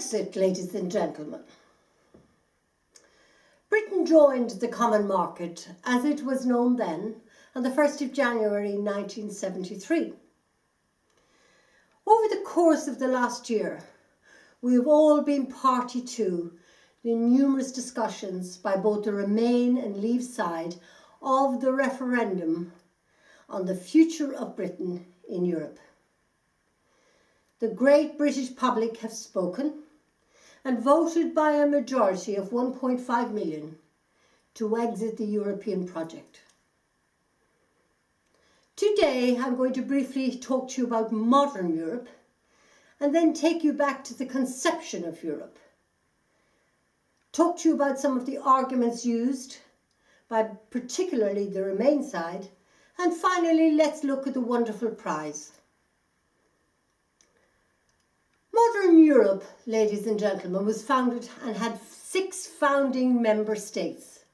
Brexit, ladies and gentlemen. Britain joined the common market, as it was known then, on the 1st of January 1973. Over the course of the last year, we have all been party to the numerous discussions by both the Remain and Leave side of the referendum on the future of Britain in Europe. The great British public have spoken and voted by a majority of 1.5 million to exit the European project. Today I'm going to briefly talk to you about modern Europe and then take you back to the conception of Europe. Talk to you about some of the arguments used by particularly the Remain side, and finally let's look at the wonderful prize. Modern Europe, ladies and gentlemen, was founded and had 6 founding member states,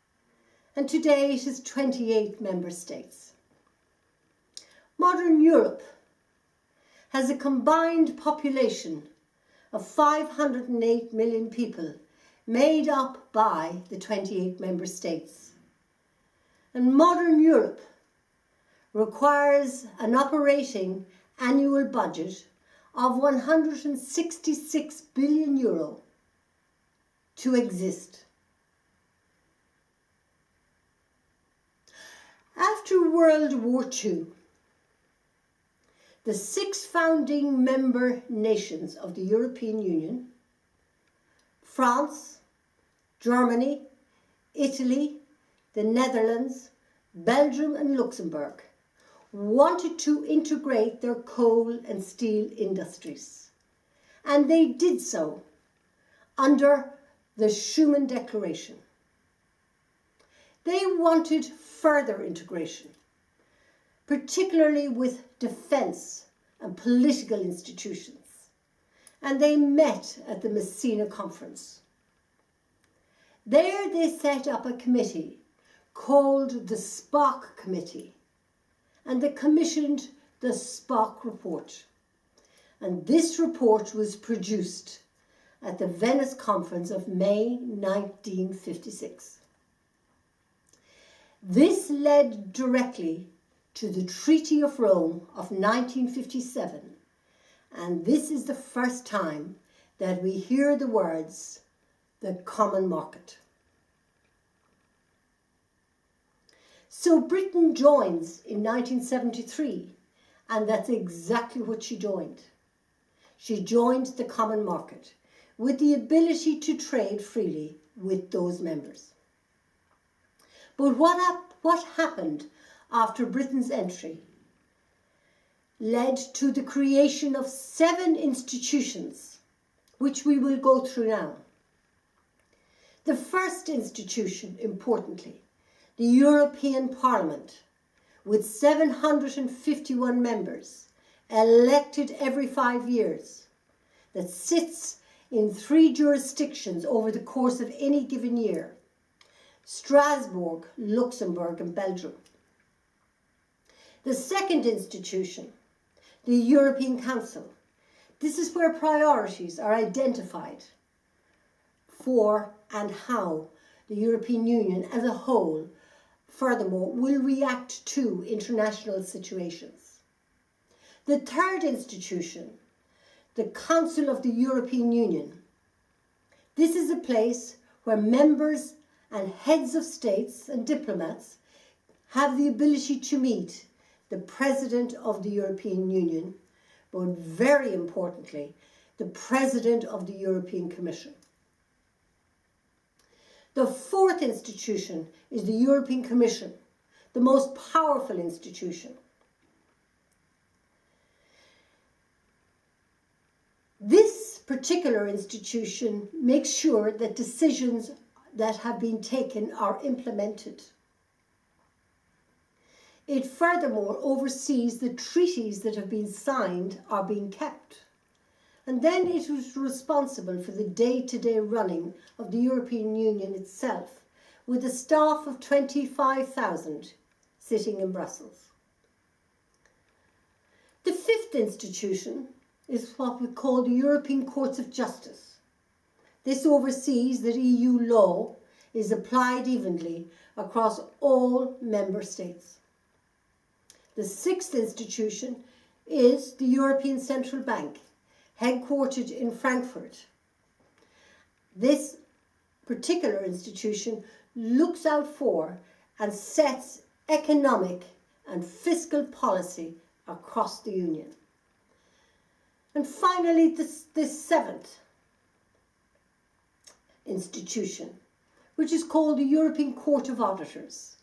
and today it is 28 member states. Modern Europe has a combined population of 508 million people, made up by the 28 member states. And modern Europe requires an operating annual budget of 166 billion euro to exist. After World War II, the 6 founding member nations of the European Union, France, Germany, Italy, the Netherlands, Belgium and Luxembourg, wanted to integrate their coal and steel industries. And they did so under the Schuman Declaration. They wanted further integration, particularly with defence and political institutions, and they met at the Messina Conference. There they set up a committee called the Spock Committee, and they commissioned the Spock Report. And this report was produced at the Venice Conference of May 1956. This led directly to the Treaty of Rome of 1957, and this is the first time that we hear the words, the common market. So Britain joins in 1973, and that's exactly what she joined. She joined the common market with the ability to trade freely with those members. But what happened after Britain's entry led to the creation of 7 institutions, which we will go through now. The first institution, importantly, the European Parliament, with 751 members, elected every 5 years, that sits in 3 jurisdictions over the course of any given year: Strasbourg, Luxembourg and Belgium. The second institution, the European Council. This is where priorities are identified for and how the European Union as a whole, furthermore, will react to international situations. The third institution, the Council of the European Union. This is a place where members and heads of states and diplomats have the ability to meet the President of the European Union, but very importantly, the President of the European Commission. The fourth institution is the European Commission, the most powerful institution. This particular institution makes sure that decisions that have been taken are implemented. It furthermore oversees the treaties that have been signed are being kept. And then it was responsible for the day-to-day running of the European Union itself, with a staff of 25,000 sitting in Brussels. The fifth institution is what we call the European Courts of Justice. This oversees that EU law is applied evenly across all member states. The sixth institution is the European Central Bank, headquartered in Frankfurt. This particular institution looks out for and sets economic and fiscal policy across the Union. And finally, this seventh institution, which is called the European Court of Auditors,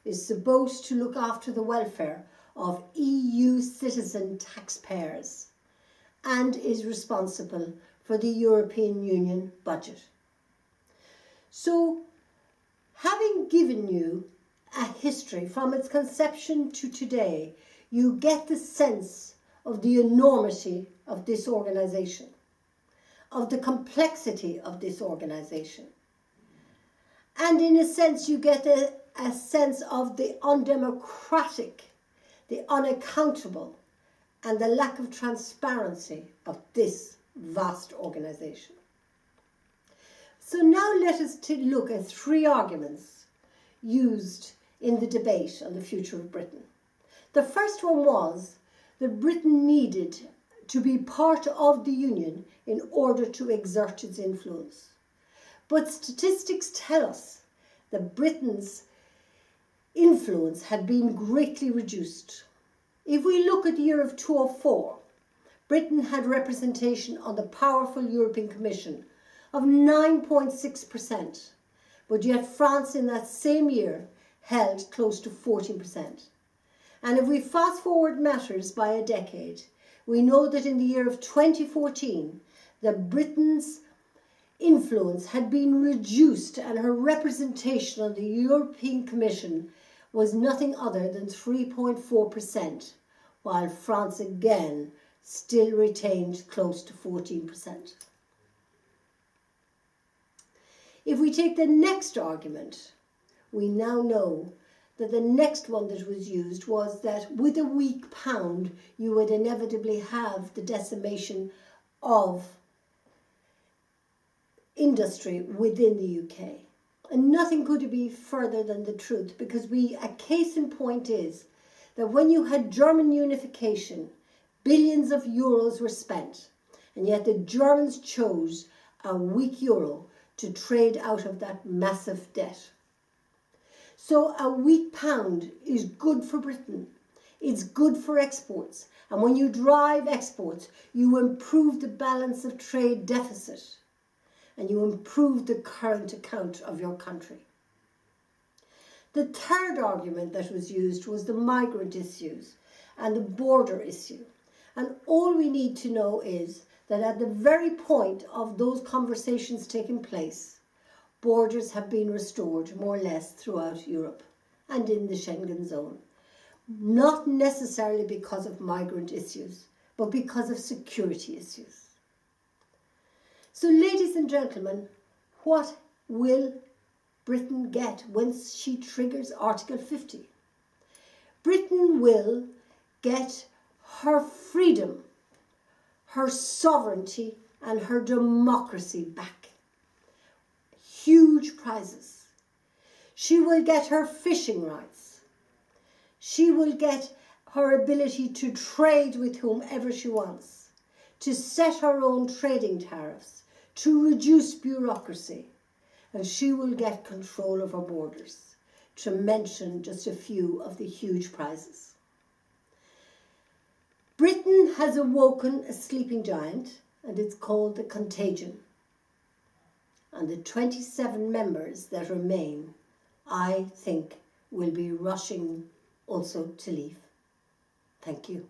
is supposed to look after the welfare of EU citizen taxpayers and is responsible for the European Union budget. So, having given you a history from its conception to today, you get the sense of the enormity of this organisation, of the complexity of this organisation. And in a sense, you get a sense of the undemocratic, the unaccountable, and the lack of transparency of this vast organisation. So now let us look at three arguments used in the debate on the future of Britain. The first one was that Britain needed to be part of the Union in order to exert its influence. But statistics tell us that Britain's influence had been greatly reduced. If we look at the year of 2004, Britain had representation on the powerful European Commission of 9.6%, but yet France in that same year held close to 14%. And if we fast forward matters by a decade, we know that in the year of 2014, that Britain's influence had been reduced and her representation on the European Commission was nothing other than 3.4%, while France again still retained close to 14%. If we take the next argument, we now know that the next one that was used was that with a weak pound, you would inevitably have the decimation of industry within the UK. And nothing could be further than the truth, because a case in point is that when you had German unification, billions of euros were spent, and yet the Germans chose a weak euro to trade out of that massive debt. So a weak pound is good for Britain. It's good for exports. And when you drive exports, you improve the balance of trade deficit and you improve the current account of your country. The third argument that was used was the migrant issues and the border issue. And all we need to know is that at the very point of those conversations taking place, borders have been restored more or less throughout Europe and in the Schengen zone. Not necessarily because of migrant issues, but because of security issues. So, ladies and gentlemen, what will Britain get once she triggers Article 50? Britain will get her freedom, her sovereignty, and her democracy back. Huge prizes. She will get her fishing rights. She will get her ability to trade with whomever she wants, to set her own trading tariffs, to reduce bureaucracy, and she will get control of her borders, to mention just a few of the huge prizes. Britain has awoken a sleeping giant, and it's called the contagion. And the 27 members that remain, I think, will be rushing also to leave. Thank you.